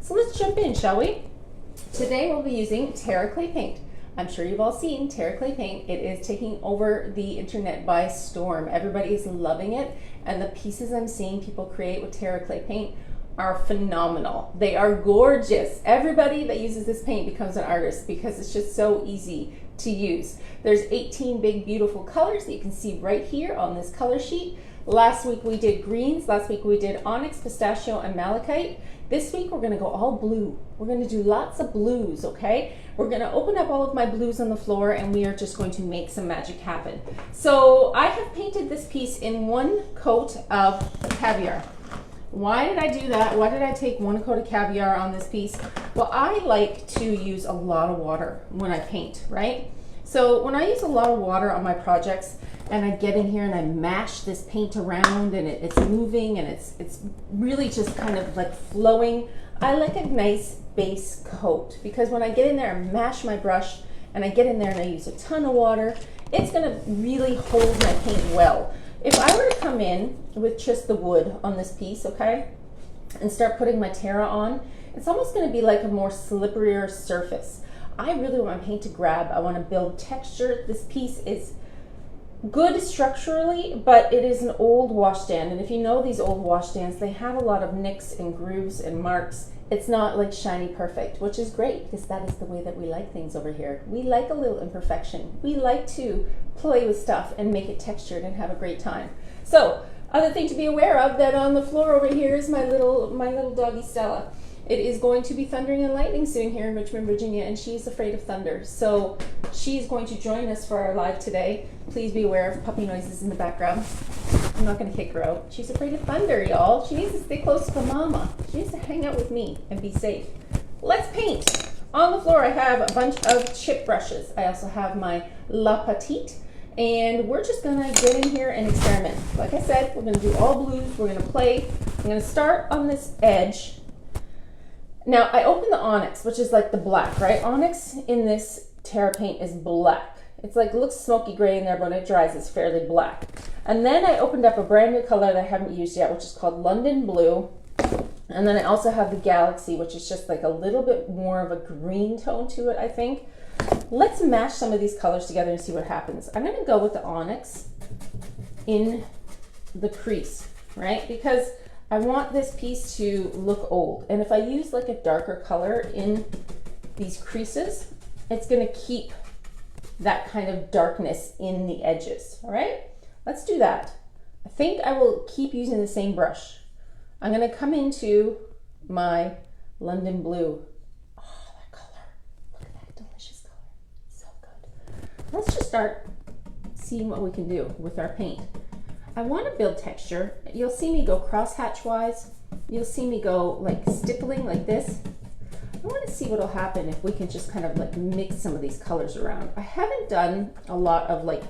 So let's jump in, shall we? Today we'll be using Terra Clay paint. I'm sure you've all seen Terra Clay paint. It is taking over the internet by storm. Everybody is loving it, and the pieces I'm seeing people create with Terra Clay paint are phenomenal. They are gorgeous. Everybody that uses this paint becomes an artist because it's just so easy to use. There's 18 big beautiful colors that you can see right here on this color sheet. Last week we did greens, last week we did onyx, pistachio, and malachite. This week we're gonna go all blue. We're gonna do lots of blues, okay? We're gonna open up all of my blues on the floor and we are just going to make some magic happen. So I have painted this piece in one coat of caviar. Why did I do that? Why did I take one coat of caviar on this piece? Well, I like to use a lot of water when I paint, right? So when I use a lot of water on my projects and I get in here and I mash this paint around and it's moving and it's really just kind of like flowing, I like a nice base coat because when I get in there and mash my brush and I get in there and I use a ton of water, it's gonna really hold my paint well. If I were to come in with just the wood on this piece, okay, and start putting my Terra on, it's almost gonna be like a more slipperier surface. I really want my paint to grab. I want to build texture. This piece is good structurally, but it is an old washstand. And if you know these old washstands, they have a lot of nicks and grooves and marks. It's not like shiny perfect, which is great because that is the way that we like things over here. We like a little imperfection. We like to play with stuff and make it textured and have a great time. So, other thing to be aware of, that on the floor over here is my little doggy Stella. It is going to be thundering and lightning soon here in Richmond, Virginia, and she's afraid of thunder. So she's going to join us for our live today. Please be aware of puppy noises in the background. I'm not going to kick her out. She's afraid of thunder, y'all. She needs to stay close to the mama. She needs to hang out with me and be safe. Let's paint. On the floor I have a bunch of chip brushes. I also have my Petite. And we're just gonna get in here and experiment. Like I said, we're gonna do all blues. We're gonna play. I'm gonna start on this edge. Now, I opened the onyx, which is like the black, right? Onyx in this Terra paint is black. It's like, it looks smoky gray in there, but when it dries, it's fairly black. And then I opened up a brand new color that I haven't used yet, which is called London Blue. And then I also have the Galaxy, which is just like a little bit more of a green tone to it, I think. Let's mash some of these colors together and see what happens. I'm gonna go with the onyx in the crease, right? Because I want this piece to look old. And if I use like a darker color in these creases, it's gonna keep that kind of darkness in the edges, all right? Let's do that. I think I will keep using the same brush. I'm gonna come into my London Blue. Oh, that color, look at that delicious color, so good. Let's just start seeing what we can do with our paint. I want to build texture. You'll see me go crosshatch wise. You'll see me go like stippling like this. I want to see what'll happen if we can just kind of like mix some of these colors around. I haven't done a lot of like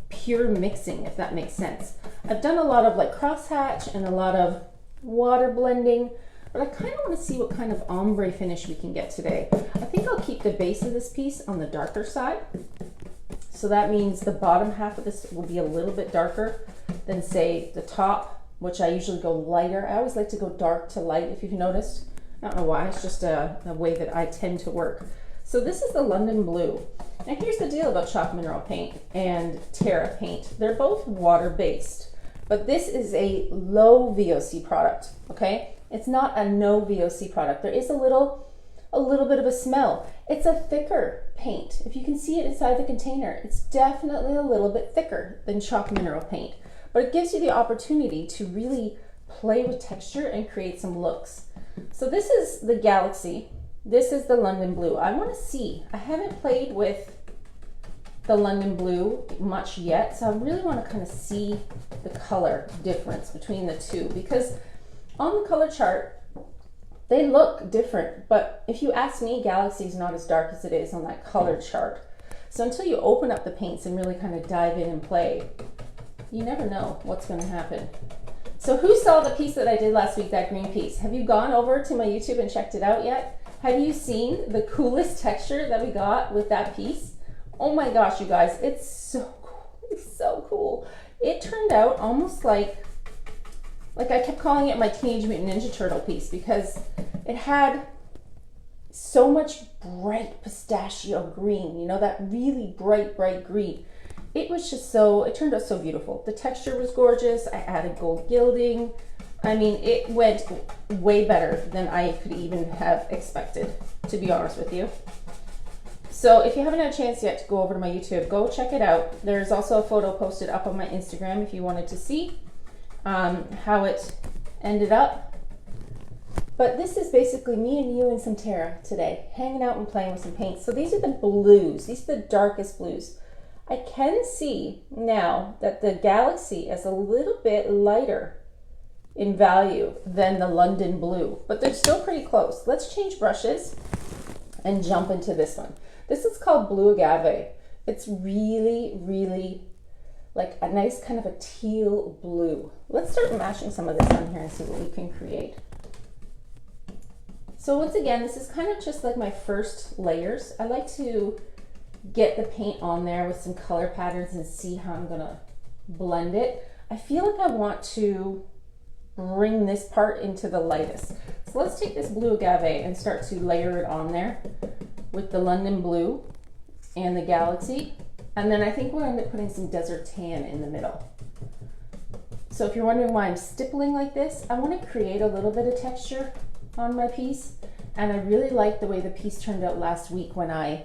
pure mixing, if that makes sense. I've done a lot of like crosshatch and a lot of water blending, but I kind of want to see what kind of ombre finish we can get today. I think I'll keep the base of this piece on the darker side. So that means the bottom half of this will be a little bit darker than say the top, which I usually go lighter. I always like to go dark to light, if you've noticed. I don't know why, it's just a way that I tend to work. So this is the London Blue. Now here's the deal about chalk mineral paint and Terra paint. They're both water-based, but this is a low VOC product, okay? It's not a no VOC product. There is a little bit of a smell. It's a thicker paint. If you can see it inside the container, it's definitely a little bit thicker than chalk mineral paint, but it gives you the opportunity to really play with texture and create some looks. So this is the Galaxy. This is the London Blue. I want to see, I haven't played with the London Blue much yet, so I really want to kind of see the color difference between the two, because on the color chart, they look different, but if you ask me, Galaxy is not as dark as it is on that color chart. So until you open up the paints and really kind of dive in and play, you never know what's going to happen. So who saw the piece that I did last week, that green piece? Have you gone over to my YouTube and checked it out yet? Have you seen the coolest texture that we got with that piece? Oh my gosh, you guys, it's so cool. It's so cool. It turned out almost like like I kept calling it my Teenage Mutant Ninja Turtle piece because it had so much bright pistachio green, you know, that really bright green. It was just so, it turned out so beautiful. The texture was gorgeous. I added gold gilding. I mean, it went way better than I could even have expected, to be honest with you. So if you haven't had a chance yet to go over to my YouTube, go check it out. There's also a photo posted up on my Instagram if you wanted to see how it ended up. But this is basically me and you and some Terra today, hanging out and playing with some paint. So these are the blues. These are the darkest blues. I can see now that the Galaxy is a little bit lighter in value than the London blue, but they're still pretty close. Let's change brushes and jump into this one. This is called Blue Agave. It's really like a nice kind of a teal blue. Let's start mashing some of this on here and see what we can create. So once again, this is kind of just like my first layers. I like to get the paint on there with some color patterns and see how I'm gonna blend it. I feel like I want to bring this part into the lightest. So let's take this Blue Agave and start to layer it on there with the London blue and the Galaxy. And then I think we'll end up putting some Desert Tan in the middle. So if you're wondering why I'm stippling like this, I want to create a little bit of texture on my piece. And I really like the way the piece turned out last week when I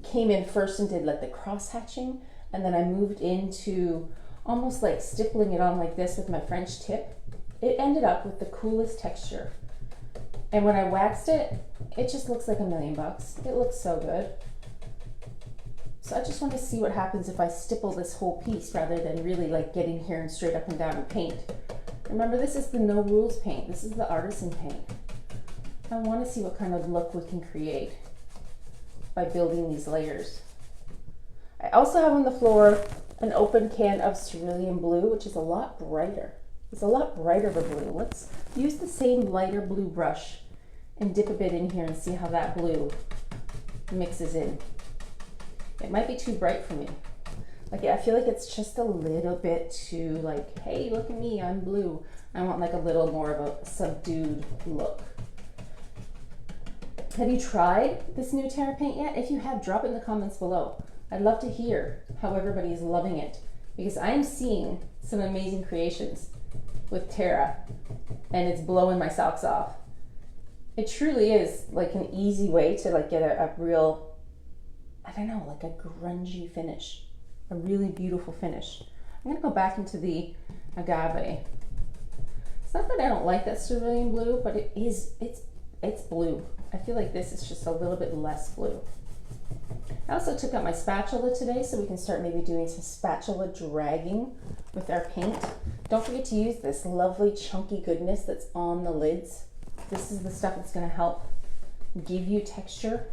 came in first and did like the cross hatching, and then I moved into almost like stippling it on like this with my French tip. It ended up with the coolest texture. And when I waxed it, it just looks like $1,000,000. It looks so good. So I just want to see what happens if I stipple this whole piece rather than really like getting here and straight up and down and paint. Remember, this is the no rules paint. This is the artisan paint. I want to see what kind of look we can create by building these layers. I also have on the floor an open can of cerulean blue, which is a lot brighter. It's a lot brighter of a blue. Let's use the same lighter blue brush and dip a bit in here and see how that blue mixes in. It might be too bright for me. Like, I feel like it's just a little bit too like, hey, look at me, I'm blue. I want like a little more of a subdued look. Have you tried this new Terra paint yet? If you have, drop it in the comments below. I'd love to hear how everybody is loving it, because I'm seeing some amazing creations with Terra and it's blowing my socks off. It truly is like an easy way to like get a real, I don't know, like a grungy finish, a really beautiful finish. I'm gonna go back into the agave. It's not that I don't like that cerulean blue, but it's blue. I feel like this is just a little bit less blue. I also took out my spatula today so we can start maybe doing some spatula dragging with our paint. Don't forget to use this lovely chunky goodness that's on the lids. This is the stuff that's going to help give you texture.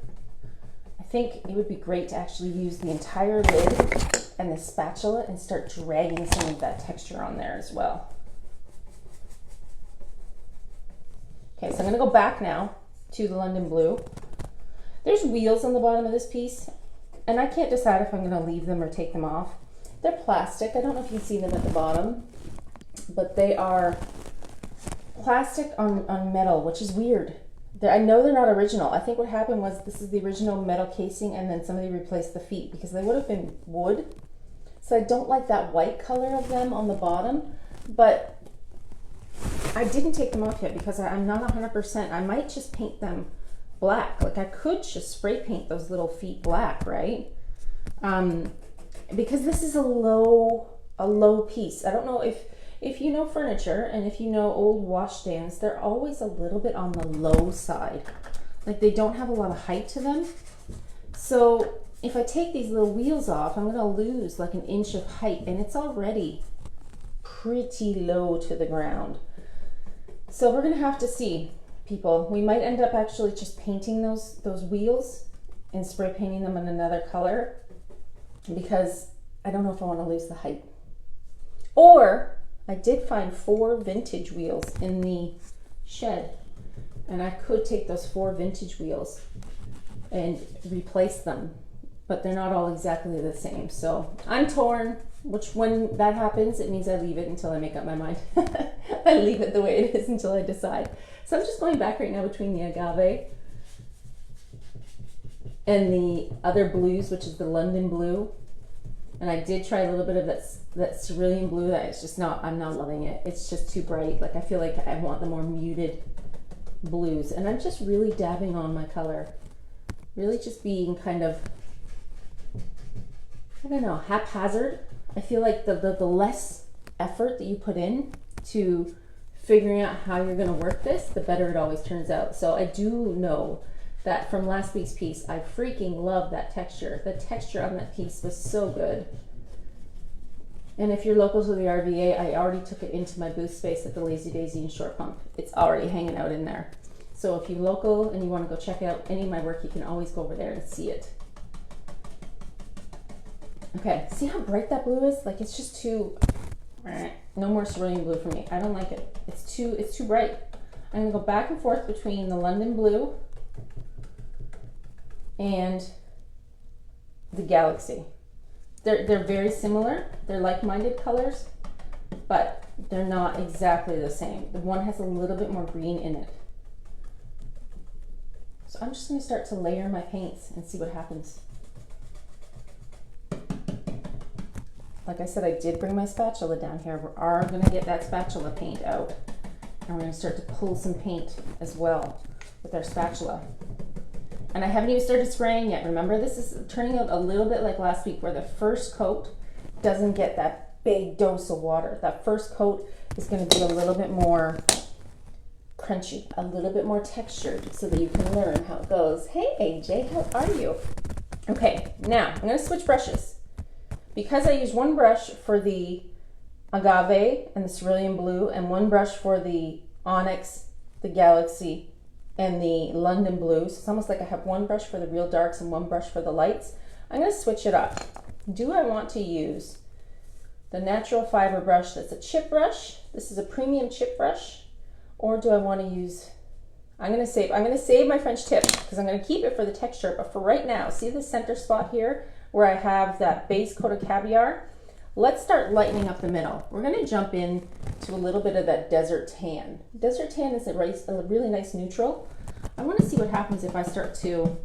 I think it would be great to actually use the entire lid and the spatula and start dragging some of that texture on there as well. Okay, so I'm going to go back now to the London blue. There's wheels on the bottom of this piece, and I can't decide if I'm going to leave them or take them off. They're plastic. I don't know if you can see them at the bottom, but they are plastic on metal, which is weird. I know they're not original. I think what happened was this is the original metal casing, and then somebody replaced the feet because they would have been wood. So I don't like that white color of them on the bottom, but I didn't take them off yet because I'm not 100%. I might just paint them black. Like, I could just spray paint those little feet black, right? Because this is a low piece. I don't know if you know furniture and if you know old washstands, they're always a little bit on the low side. Like, they don't have a lot of height to them. So if I take these little wheels off, I'm gonna lose like 1 inch of height, and it's already pretty low to the ground. So we're gonna have to see, people. We might end up actually just painting those wheels and spray painting them in another color, because I don't know if I want to lose the height. Or I did find 4 vintage wheels in the shed, and I could take those 4 vintage wheels and replace them, but they're not all exactly the same. So I'm torn. which when that happens, it means I leave it until I make up my mind. I leave it the way it is until I decide. So I'm just going back right now between the agave and the other blues, which is the London blue. And I did try a little bit of that cerulean blue that it's just not, I'm not loving it. It's just too bright. Like I feel like I want the more muted blues. And I'm just really dabbing on my color. Really just being kind of, I don't know, haphazard. I feel like the less effort that you put in to figuring out how you're gonna work this, the better it always turns out. So I do know that from last week's piece, I freaking love that texture. The texture on that piece was so good. And if you're local to the RVA, I already took it into my booth space at the Lazy Daisy and Short Pump. It's already hanging out in there. So if you're local and you wanna go check out any of my work, you can always go over there and see it. Okay, see how bright that blue is? Like it's just too, no more cerulean blue for me. I don't like it. It's too bright. I'm gonna go back and forth between the London blue and the Galaxy. They're very similar. They're like-minded colors, but they're not exactly the same. The one has a little bit more green in it. So I'm just gonna start to layer my paints and see what happens. Like I said, I did bring my spatula down here. We are gonna get that spatula paint out. And we're gonna start to pull some paint as well with our spatula. And I haven't even started spraying yet. Remember, this is turning out a little bit like last week where the first coat doesn't get that big dose of water. That first coat is gonna be a little bit more crunchy, a little bit more textured so that you can learn how it goes. Hey AJ, how are you? Okay, now I'm gonna switch brushes. Because I use one brush for the agave and the cerulean blue and one brush for the onyx, the Galaxy, and the London blue, so it's almost like I have one brush for the real darks and one brush for the lights, I'm going to switch it up. Do I want to use the natural fiber brush that's a chip brush? This is a premium chip brush. Or do I want to use, I'm going to save my French tip because I'm going to keep it for the texture, but for right now, see the center spot here where I have that base coat of caviar? Let's start lightening up the middle. We're going to jump in to a little bit of that desert tan. Desert tan is a really nice neutral. I want to see what happens if I start to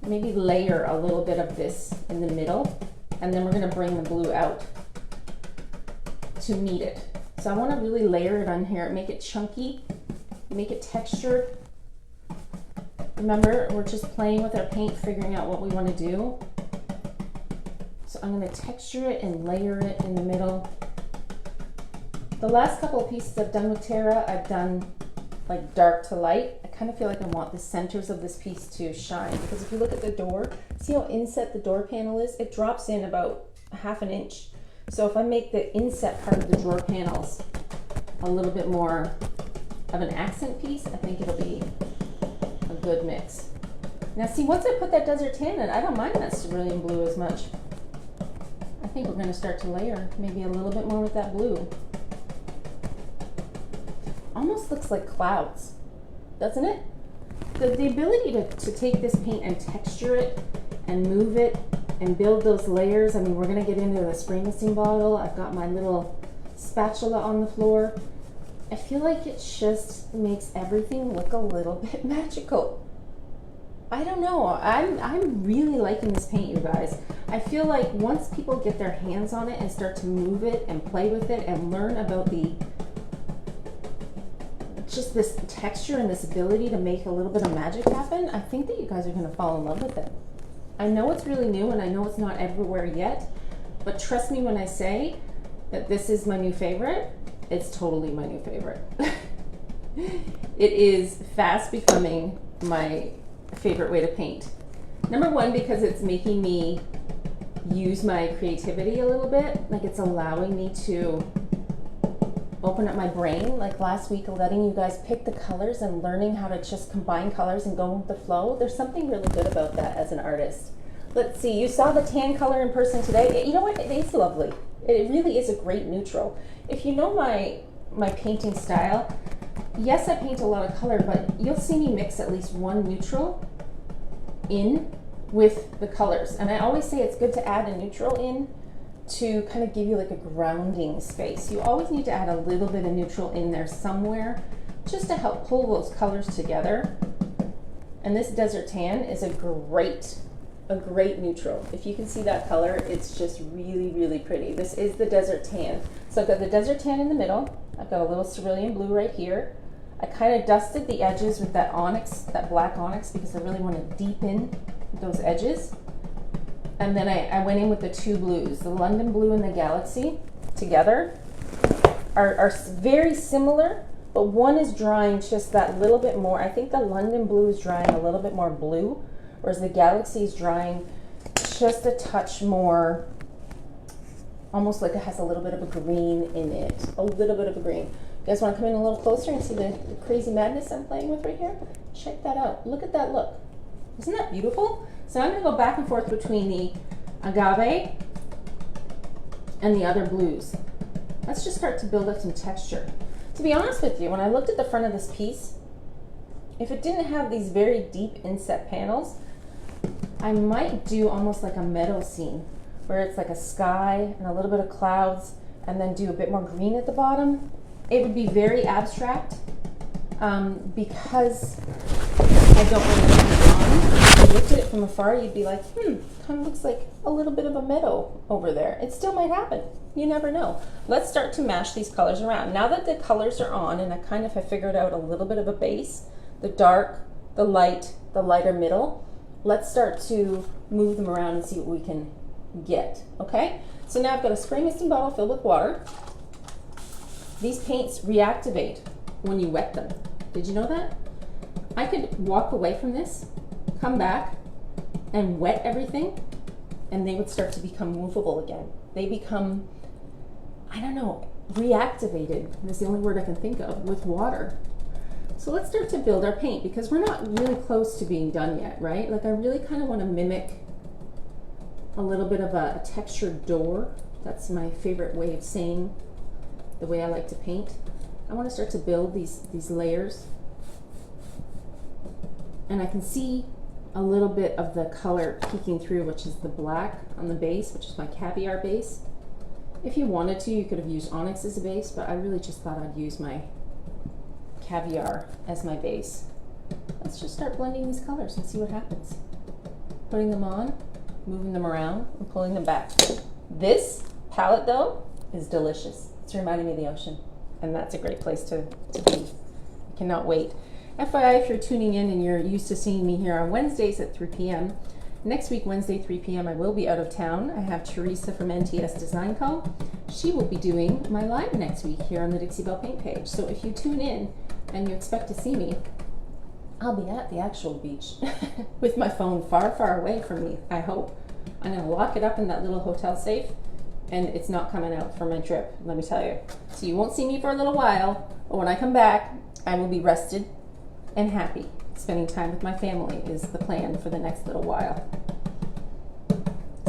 maybe layer a little bit of this in the middle, and then we're going to bring the blue out to meet it. So I want to really layer it on here, make it chunky, make it textured. Remember, we're just playing with our paint, figuring out what we want to do. So I'm going to texture it and layer it in the middle. The last couple of pieces I've done with Terra, I've done like dark to light. I kind of feel like I want the centers of this piece to shine, because if you look at the door, see how inset the door panel is? It drops in about 1/2 inch. So if I make the inset part of the drawer panels a little bit more of an accent piece, I think it'll be a good mix. Now see, once I put that desert tan in, I don't mind that cerulean blue as much. I think we're going to start to layer maybe a little bit more with that blue. Almost looks like clouds, doesn't it? The ability to take this paint and texture it and move it and build those layers. I mean, we're going to get into the spray mixing bottle. I've got my little spatula on the floor. I feel like it just makes everything look a little bit magical. I don't know. I'm really liking this paint, you guys. I feel like once people get their hands on it and start to move it and play with it and learn about just this texture and this ability to make a little bit of magic happen, I think that you guys are going to fall in love with it. I know it's really new and I know it's not everywhere yet, but trust me when I say that this is my new favorite. It's totally my new favorite. It is fast becoming my favorite way to paint. Number one, because it's making me use my creativity a little bit. Like, it's allowing me to open up my brain. Like last week, letting you guys pick the colors and learning how to just combine colors and go with the flow. There's something really good about that as an artist. Let's see, you saw the tan color in person today. You know what, it is lovely. It really is a great neutral. If you know my painting style, yes, I paint a lot of color, but you'll see me mix at least one neutral in with the colors. And I always say it's good to add a neutral in to kind of give you like a grounding space. You always need to add a little bit of neutral in there somewhere just to help pull those colors together. And this desert tan is a great neutral. If you can see that color, it's just really, really pretty. This is the desert tan. So I've got the desert tan in the middle. I've got a little cerulean blue right here. I kind of dusted the edges with that onyx, that black onyx, because I really want to deepen those edges. And then I went in with the two blues, the London blue and the Galaxy together are very similar, but one is drying just that little bit more. I think the London blue is drying a little bit more blue, whereas the Galaxy is drying just a touch more, almost like it has a little bit of a green in it, a little bit of a green. You guys want to come in a little closer and see the crazy madness I'm playing with right here? Check that out. Look at that look. Isn't that beautiful? So I'm going to go back and forth between the agave and the other blues. Let's just start to build up some texture. To be honest with you, when I looked at the front of this piece, if it didn't have these very deep inset panels, I might do almost like a meadow scene where it's like a sky and a little bit of clouds and then do a bit more green at the bottom. It would be very abstract because I don't want to keep it on. If you looked at it from afar, you'd be like, kind of looks like a little bit of a meadow over there. It still might happen. You never know. Let's start to mash these colors around. Now that the colors are on and I kind of have figured out a little bit of a base, the dark, the light, the lighter middle, let's start to move them around and see what we can get, okay? So now I've got a spray misting bottle filled with water. These paints reactivate when you wet them. Did you know that? I could walk away from this, come back, and wet everything, and they would start to become movable again. They become, I don't know, reactivated. That's the only word I can think of with water. So let's start to build our paint because we're not really close to being done yet, right? Like I really kind of want to mimic a little bit of a textured door. That's my favorite way of saying the way I like to paint. I want to start to build these layers. And I can see a little bit of the color peeking through, which is the black on the base, which is my caviar base. If you wanted to, you could have used onyx as a base, but I really just thought I'd use my caviar as my base. Let's just start blending these colors and see what happens. Putting them on, moving them around, and pulling them back. This palette, though, is delicious. It's reminding me of the ocean, and that's a great place to be. I cannot wait. FYI, if you're tuning in and you're used to seeing me here on Wednesdays at 3 p.m., next week, Wednesday, 3 p.m., I will be out of town. I have Teresa from NTS Design Co. She will be doing my live next week here on the Dixie Belle Paint page. So if you tune in and you expect to see me, I'll be at the actual beach with my phone far, far away from me, I hope. I'm going to lock it up in that little hotel safe, and it's not coming out for my trip, let me tell you. So you won't see me for a little while, but when I come back, I will be rested and happy. Spending time with my family is the plan for the next little while.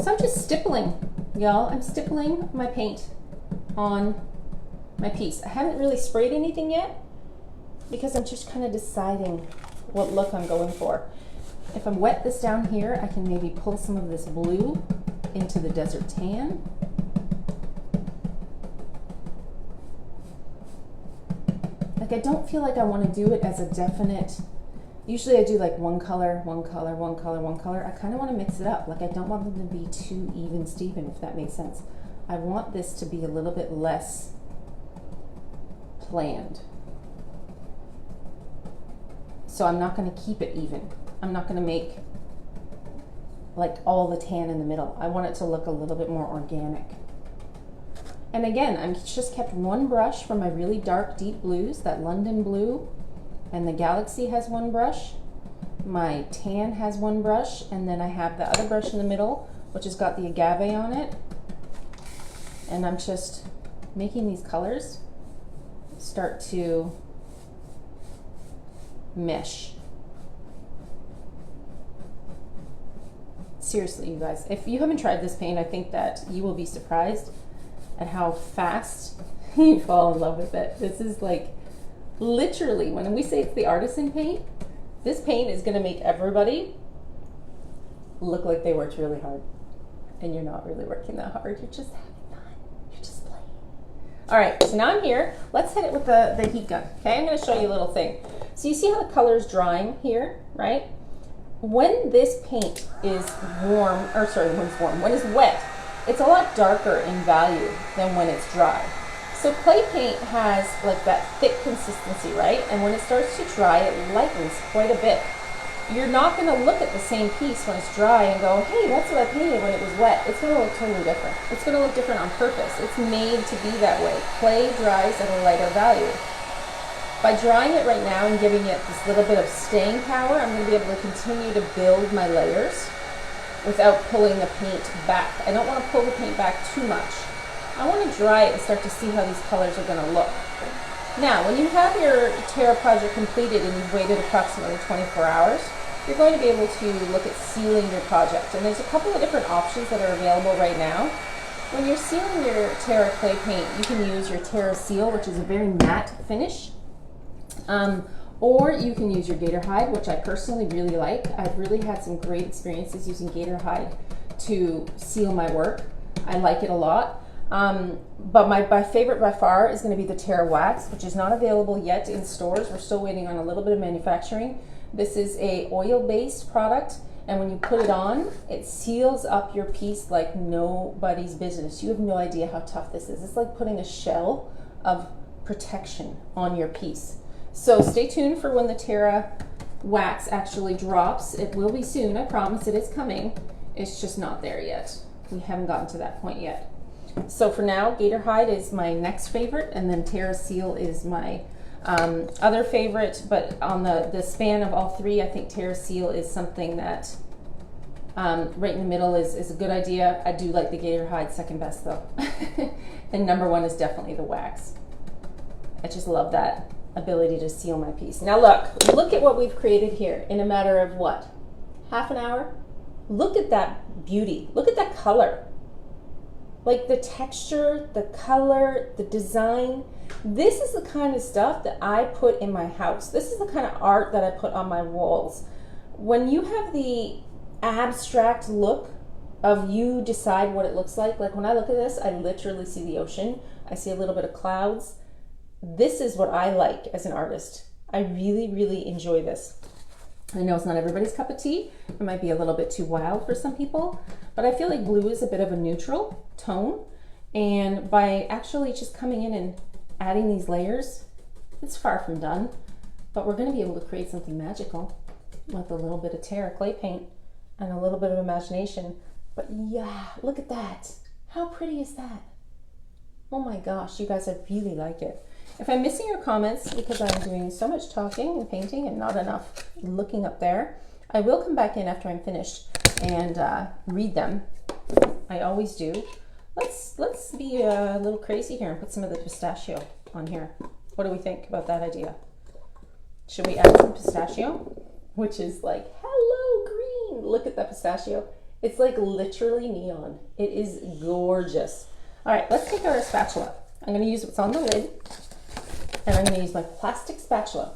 So I'm just stippling, y'all. I'm stippling my paint on my piece. I haven't really sprayed anything yet because I'm just kind of deciding what look I'm going for. If I wet this down here, I can maybe pull some of this blue into the desert tan. Like I don't feel like I want to do it as a definite, usually I do like one color, one color, one color, one color. I kind of want to mix it up. Like I don't want them to be too even Steven, if that makes sense. I want this to be a little bit less planned. So I'm not going to keep it even. I'm not going to make like all the tan in the middle. I want it to look a little bit more organic. And again, I've just kept one brush for my really dark, deep blues, that London blue, and the Galaxy has one brush. My tan has one brush, and then I have the other brush in the middle, which has got the agave on it. And I'm just making these colors start to mesh. Seriously, you guys, if you haven't tried this paint, I think that you will be surprised at how fast you fall in love with it. This is like literally, when we say it's the artisan paint, this paint is going to make everybody look like they worked really hard, and you're not really working that hard. You're just having All right, so now I'm here. Let's hit it with the heat gun. Okay, I'm gonna show you a little thing. So you see how the color's drying here, right? When this paint is warm, or sorry, when it's warm, when it's wet, it's a lot darker in value than when it's dry. So clay paint has like that thick consistency, right? And when it starts to dry, it lightens quite a bit. You're not going to look at the same piece when it's dry and go, hey, that's what I painted when it was wet. It's going to look totally different. It's going to look different on purpose. It's made to be that way. Clay dries at a lighter value. By drying it right now and giving it this little bit of staying power, I'm going to be able to continue to build my layers without pulling the paint back. I don't want to pull the paint back too much. I want to dry it and start to see how these colors are going to look. Now, when you have your Terra project completed and you've waited approximately 24 hours, you're going to be able to look at sealing your project. And there's a couple of different options that are available right now. When you're sealing your Terra Clay paint, you can use your Terra Seal, which is a very matte finish. Or you can use your gator hide, which I personally really like. I've really had some great experiences using gator hide to seal my work. I like it a lot. But my favorite by far is going to be the Terra Wax, which is not available yet in stores. We're still waiting on a little bit of manufacturing. This is a oil-based product, and when you put it on, it seals up your piece like nobody's business. You have no idea how tough this is. It's like putting a shell of protection on your piece. So stay tuned for when the Terra Wax actually drops. It will be soon, I promise. It is coming. It's just not there yet. We haven't gotten to that point yet. So for now, gator hide is my next favorite, and then Terra Seal is my other favorite. But on the span of all three, I think Terra Seal is something that right in the middle is a good idea. I do like the gator hide second best though. And number one is definitely the wax. I just love that ability to seal my piece. Now look at what we've created here in a matter of what? Half an hour? Look at that beauty. Look at that color. Like the texture, the color, the design. This is the kind of stuff that I put in my house. This is the kind of art that I put on my walls. When you have the abstract look of you decide what it looks like when I look at this, I literally see the ocean. I see a little bit of clouds. This is what I like as an artist. I really, really enjoy this. I know it's not everybody's cup of tea. It might be a little bit too wild for some people, but I feel like blue is a bit of a neutral tone. And by actually just coming in and adding these layers, it's far from done, but we're gonna be able to create something magical with a little bit of Terra Clay paint and a little bit of imagination. But yeah, look at that. How pretty is that? Oh my gosh, you guys, I really like it. If I'm missing your comments because I'm doing so much talking and painting and not enough looking up there, I will come back in after I'm finished and read them. I always do. Let's be a little crazy here and put some of the pistachio on here. What do we think about that idea? Should we add some pistachio? Which is like, hello green. Look at that pistachio. It's like literally neon. It is gorgeous. All right, let's take our spatula. I'm gonna use what's on the lid, and I'm gonna use my plastic spatula.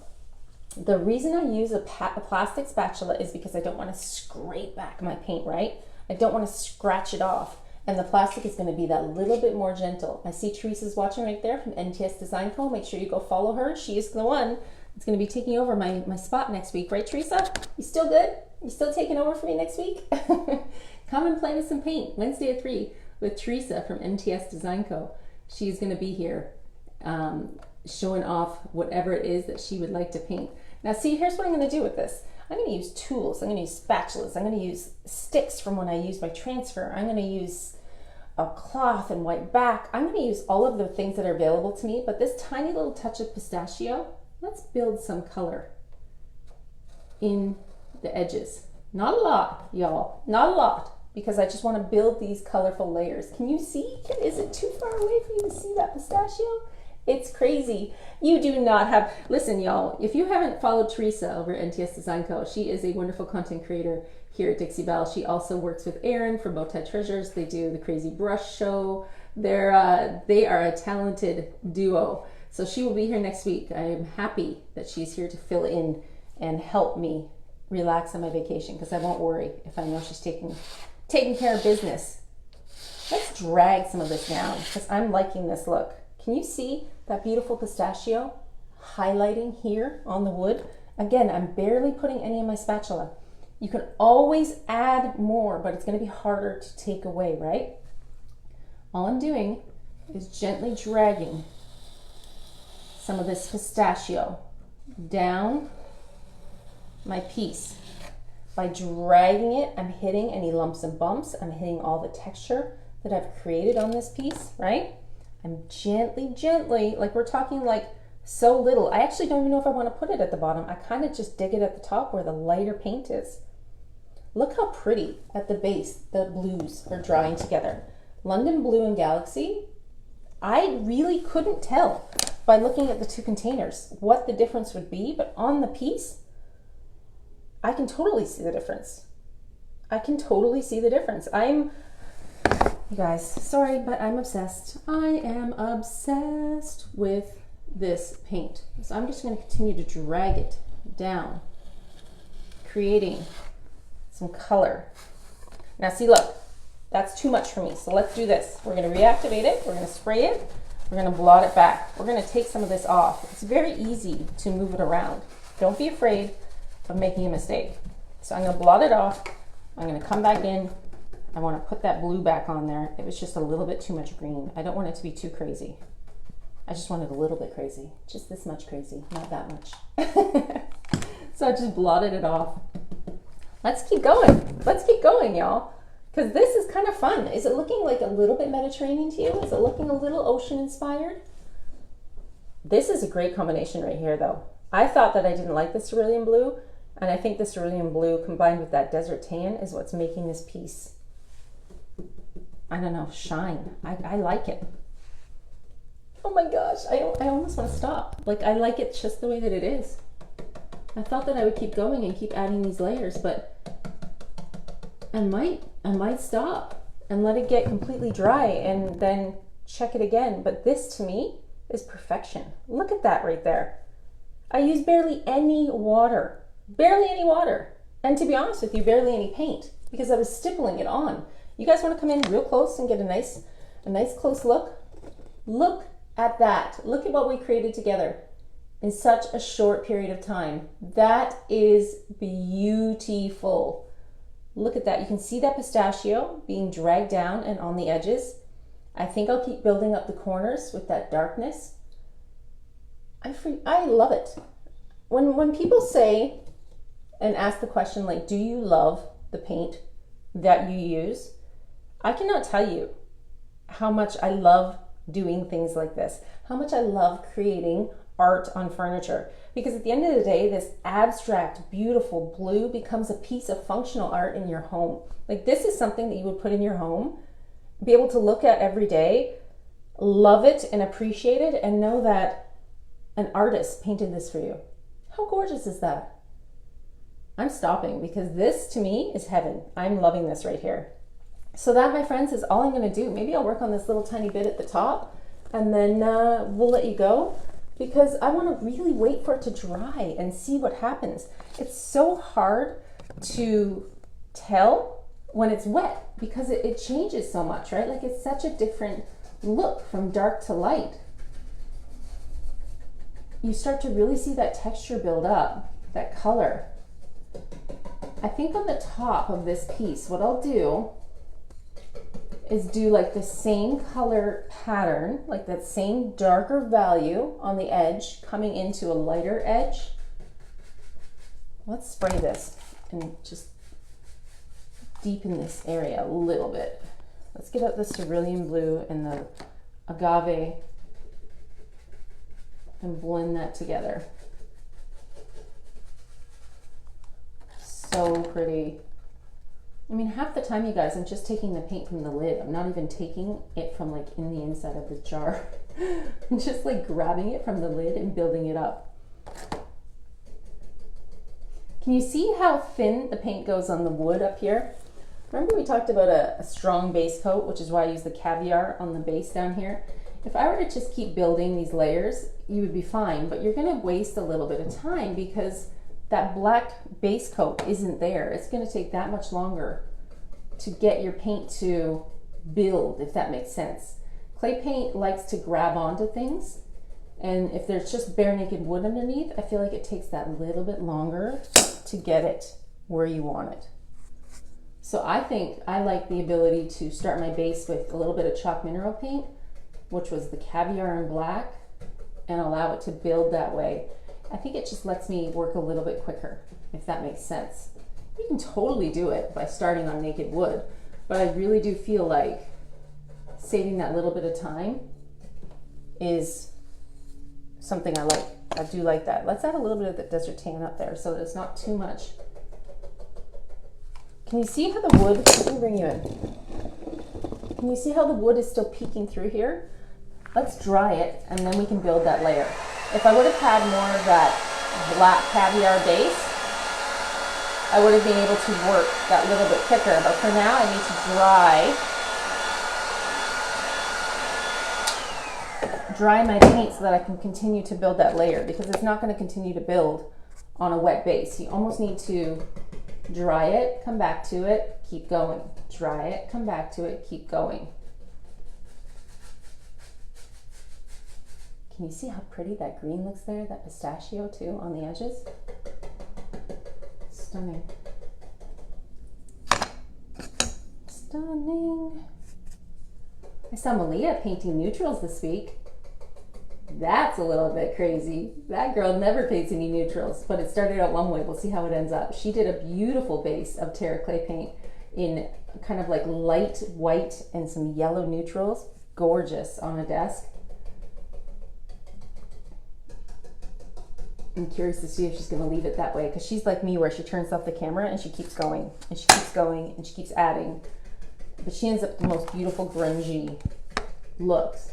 The reason I use a plastic spatula is because I don't wanna scrape back my paint, right? I don't wanna scratch it off. And the plastic is gonna be that little bit more gentle. I see Teresa's watching right there from NTS Design Co. Make sure you go follow her. She is the one that's gonna be taking over my spot next week, right, Teresa? You still good? You still taking over for me next week? Come and play with some paint, Wednesday at 3 with Teresa from NTS Design Co. She's gonna be here showing off whatever it is that she would like to paint. Now see, here's what I'm gonna do with this. I'm gonna use tools, I'm gonna use spatulas, I'm gonna use sticks from when I use my transfer, I'm gonna use a cloth and white back. I'm gonna use all of the things that are available to me, but this tiny little touch of pistachio, let's build some color in the edges. Not a lot, y'all, not a lot, because I just wanna build these colorful layers. Can you see? Is it too far away for you to see that pistachio? It's crazy. You do not have, listen y'all, if you haven't followed Teresa over at NTS Design Co., she is a wonderful content creator here at Dixie Belle. She also works with Aaron from Bowtie Treasures. They do the Crazy Brush Show. They are a talented duo. So she will be here next week. I am happy that she's here to fill in and help me relax on my vacation, because I won't worry if I know she's taking care of business. Let's drag some of this down because I'm liking this look. Can you see that beautiful pistachio highlighting here on the wood? Again, I'm barely putting any in my spatula. You can always add more, but it's going to be harder to take away, right? All I'm doing is gently dragging some of this pistachio down my piece. By dragging it, I'm hitting any lumps and bumps. I'm hitting all the texture that I've created on this piece, right? I'm gently, like we're talking like so little. I actually don't even know if I want to put it at the bottom. I kind of just dig it at the top where the lighter paint is. Look how pretty at the base the blues are drying together. London Blue and Galaxy, I really couldn't tell by looking at the two containers what the difference would be, but on the piece, I can totally see the difference. I can totally see the difference. You guys, sorry, but I'm obsessed. I am obsessed with this paint. So I'm just going to continue to drag it down, creating some color. Now see, look, that's too much for me. So let's do this. We're going to reactivate it. We're going to spray it. We're going to blot it back. We're going to take some of this off. It's very easy to move it around. Don't be afraid of making a mistake. So I'm going to blot it off. I'm going to come back in. I want to put that blue back on there. It was just a little bit too much green. I don't want it to be too crazy. I just want it a little bit crazy. Just this much crazy, not that much. So I just blotted it off. Let's keep going. Let's keep going, y'all. Because this is kind of fun. Is it looking like a little bit Mediterranean to you? Is it looking a little ocean inspired? This is a great combination right here though. I thought that I didn't like the cerulean blue, and I think the cerulean blue combined with that desert tan is what's making this piece, I don't know, shine. I like it. Oh my gosh, I almost want to stop. Like, I like it just the way that it is. I thought that I would keep going and keep adding these layers, but I might stop and let it get completely dry and then check it again. But this to me is perfection. Look at that right there. I use barely any water, and to be honest with you, barely any paint, because I was stippling it on. You guys want to come in real close and get a nice close look? Look at that. Look at what we created together in such a short period of time. That is beautiful. Look at that. You can see that pistachio being dragged down and on the edges. I think I'll keep building up the corners with that darkness. I love it. When people say and ask the question like, do you love the paint that you use? I cannot tell you how much I love doing things like this, how much I love creating art on furniture, because at the end of the day, this abstract, beautiful blue becomes a piece of functional art in your home. Like, this is something that you would put in your home, be able to look at every day, love it and appreciate it, and know that an artist painted this for you. How gorgeous is that? I'm stopping because this to me is heaven. I'm loving this right here. So that, my friends, is all I'm going to do. Maybe I'll work on this little tiny bit at the top, and then we'll let you go, because I want to really wait for it to dry and see what happens. It's so hard to tell when it's wet because it changes so much, right? Like, it's such a different look from dark to light. You start to really see that texture build up, that color. I think on the top of this piece, what I'll do is do like the same color pattern, like that same darker value on the edge coming into a lighter edge. Let's spray this and just deepen this area a little bit. Let's get out the cerulean blue and the agave and blend that together. So pretty. I mean, half the time, you guys, I'm just taking the paint from the lid. I'm not even taking it from like in the inside of the jar. I'm just like grabbing it from the lid and building it up. Can you see how thin the paint goes on the wood up here? Remember we talked about a strong base coat, which is why I use the caviar on the base down here. If I were to just keep building these layers, you would be fine, but you're gonna waste a little bit of time because that black base coat isn't there. It's gonna take that much longer to get your paint to build, if that makes sense. Clay paint likes to grab onto things, and if there's just bare naked wood underneath, I feel like it takes that little bit longer to get it where you want it. So I think I like the ability to start my base with a little bit of chalk mineral paint, which was the caviar and black, and allow it to build that way. I think it just lets me work a little bit quicker, if that makes sense. You can totally do it by starting on naked wood, but I really do feel like saving that little bit of time is something I like. I do like that. Let's add a little bit of the desert tan up there so that it's not too much. Can you see how the wood, let me bring you in. Can you see how the wood is still peeking through here? Let's dry it and then we can build that layer. If I would have had more of that black caviar base, I would have been able to work that little bit quicker, but for now I need to dry my paint so that I can continue to build that layer, because it's not going to continue to build on a wet base. You almost need to dry it, come back to it, keep going. Dry it, come back to it, keep going. Can you see how pretty that green looks there? That pistachio too on the edges. Stunning. Stunning. I saw Malia painting neutrals this week. That's a little bit crazy. That girl never paints any neutrals, but it started out one way. We'll see how it ends up. She did a beautiful base of Terra Clay paint in kind of like light white and some yellow neutrals. Gorgeous on a desk. I'm curious to see if she's going to leave it that way, because she's like me where she turns off the camera and she keeps going and she keeps going and she keeps adding. But she ends up with the most beautiful grungy looks.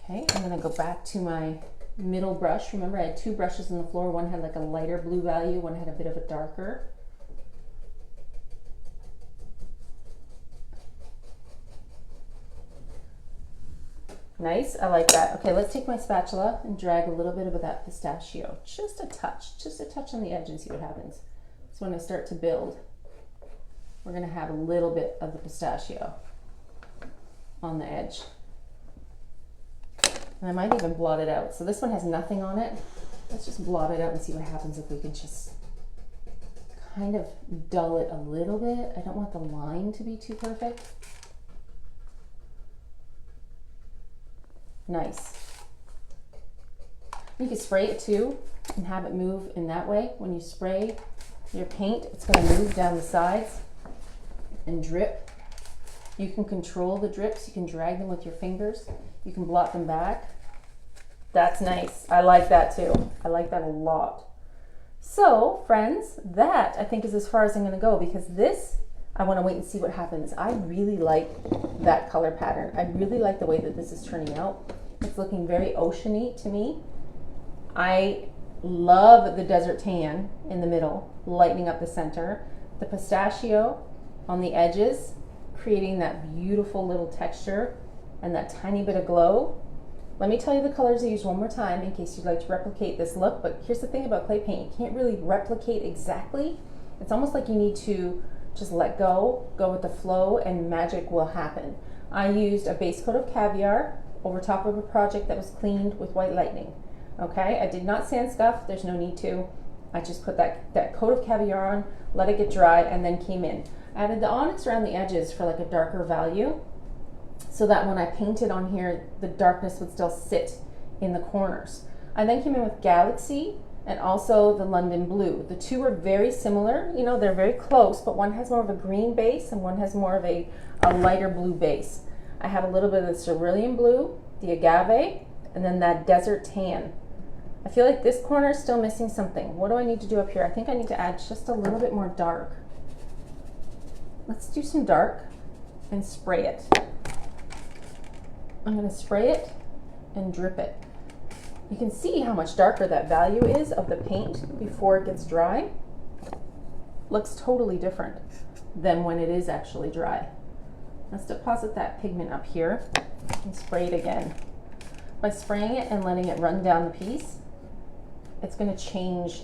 Okay, I'm going to go back to my middle brush. Remember, I had two brushes on the floor. One had like a lighter blue value, one had a bit of a darker. Nice, I like that. Okay, let's take my spatula and drag a little bit of that pistachio. Just a touch on the edge and see what happens. So when I start to build, we're gonna have a little bit of the pistachio on the edge. And I might even blot it out. So this one has nothing on it. Let's just blot it out and see what happens if we can just kind of dull it a little bit. I don't want the line to be too perfect. Nice. You can spray it too and have it move in that way. When you spray your paint, it's going to move down the sides and drip. You can control the drips. You can drag them with your fingers. You can blot them back. That's nice. I like that too. I like that a lot. So friends, that I think is as far as I'm going to go, because this, I want to wait and see what happens. I really like that color pattern. I really like the way that this is turning out. It's looking very oceany to me. I love the desert tan in the middle, lightening up the center. The pistachio on the edges, creating that beautiful little texture and that tiny bit of glow. Let me tell you the colors I used one more time in case you'd like to replicate this look. But here's the thing about clay paint. You can't really replicate exactly. It's almost like you need to just let go with the flow, and magic will happen. I used a base coat of caviar over top of a project that was cleaned with white lightning. Okay, I did not sand scuff, there's no need to. I just put that coat of caviar on, let it get dry, and then came in. I added the onyx around the edges for like a darker value, so that when I painted on here, the darkness would still sit in the corners. I then came in with Galaxy and also the London Blue. The two are very similar, you know, they're very close, but one has more of a green base and one has more of a lighter blue base. I have a little bit of the cerulean blue, the agave, and then that desert tan. I feel like this corner is still missing something. What do I need to do up here? I think I need to add just a little bit more dark. Let's do some dark and spray it. I'm going to spray it and drip it. You can see how much darker that value is of the paint before it gets dry. Looks totally different than when it is actually dry. Let's deposit that pigment up here and spray it again. By spraying it and letting it run down the piece, it's going to change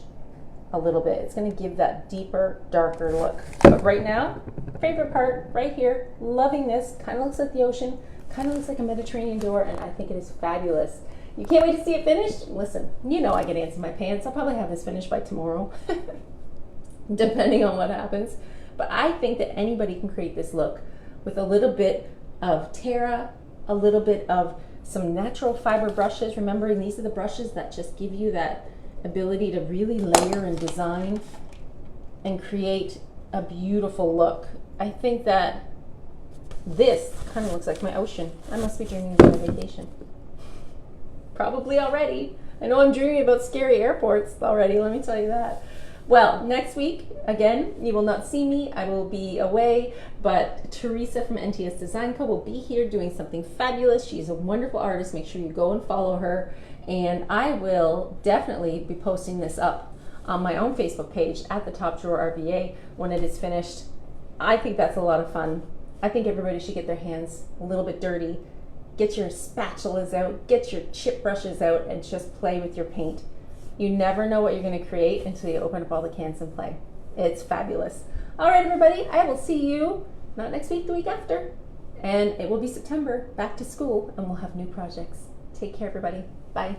a little bit. It's going to give that deeper, darker look. But right now, favorite part right here. Loving this. Kind of looks like the ocean. Kind of looks like a Mediterranean door, and I think it is fabulous. You can't wait to see it finished? Listen, you know I get ants in my pants. I'll probably have this finished by tomorrow, depending on what happens. But I think that anybody can create this look with a little bit of Terra, a little bit of some natural fiber brushes. Remembering these are the brushes that just give you that ability to really layer and design and create a beautiful look. I think that this kind of looks like my ocean. I must be dreaming about a vacation. Probably already. I know I'm dreaming about scary airports already, let me tell you that. Well, next week, again, you will not see me. I will be away, but Teresa from NTS Design Co. will be here doing something fabulous. She's a wonderful artist. Make sure you go and follow her. And I will definitely be posting this up on my own Facebook page at the Top Drawer RVA when it is finished. I think that's a lot of fun. I think everybody should get their hands a little bit dirty. Get your spatulas out, get your chip brushes out, and just play with your paint. You never know what you're going to create until you open up all the cans and play. It's fabulous. All right, everybody, I will see you not next week, the week after. And it will be September, back to school, and we'll have new projects. Take care, everybody. Bye.